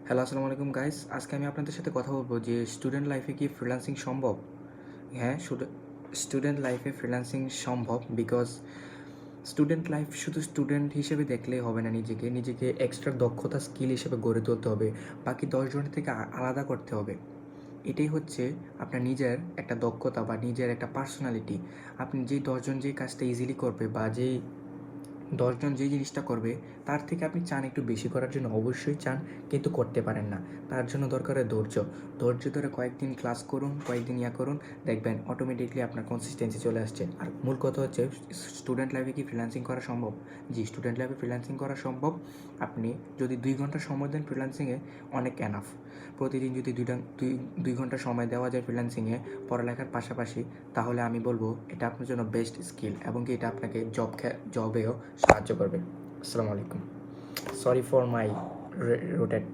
Hello, আসসালামু আলাইকুম guys. আজকে আমি আপনাদের সাথে কথা বলবো যে স্টুডেন্ট লাইফে কি ফ্রিল্যান্সিং সম্ভব? হ্যাঁ, স্টুডেন্ট লাইফে ফ্রিল্যান্সিং সম্ভব বিকজ স্টুডেন্ট লাইফ শুধু স্টুডেন্ট হিসেবে দেখলেই হবে না, নিজেকে এক্সট্রা দক্ষতা স্কিল হিসেবে গড়ে তুলতে হবে, বাকি 10 জনের থেকে আলাদা করতে হবে। এটাই হচ্ছে আপনার নিজের একটা দক্ষতা বা নিজের একটা পার্সোনালিটি। আপনি যেই 10 জন যেই কাজটা ইজিলি করবে বা যেই 10 জন যেই জিনিসটা করবে তার থেকে আপনি চান একটু বেশি করার জন্য, অবশ্যই চান, কিন্তু করতে পারেন না। তার জন্য দরকার হয় ধৈর্য ধরে কয়েকদিন ক্লাস করুন, কয়েকদিন করুন, দেখবেন অটোমেটিকলি আপনার কনসিস্টেন্সি চলে আসছে। আর মূল কথা হচ্ছে, স্টুডেন্ট লাইফে কি ফ্রিল্যান্সিং করা সম্ভব? জি, স্টুডেন্ট লাইফে ফ্রিল্যান্সিং করা সম্ভব। আপনি যদি 2 ঘন্টা সময় দেন ফ্রিল্যান্সিংয়ে, অনেক এনাফ। প্রতিদিন যদি দুই ঘন্টা সময় দেওয়া যায় ফ্রিল্যান্সিংয়ে পড়ালেখার পাশাপাশি, তাহলে আমি বলবো এটা আপনার জন্য বেস্ট স্কিল এবং কি এটা আপনাকে জবেও সাহায্য করবে। আসসালামু আলাইকুম। Sorry for my rotate.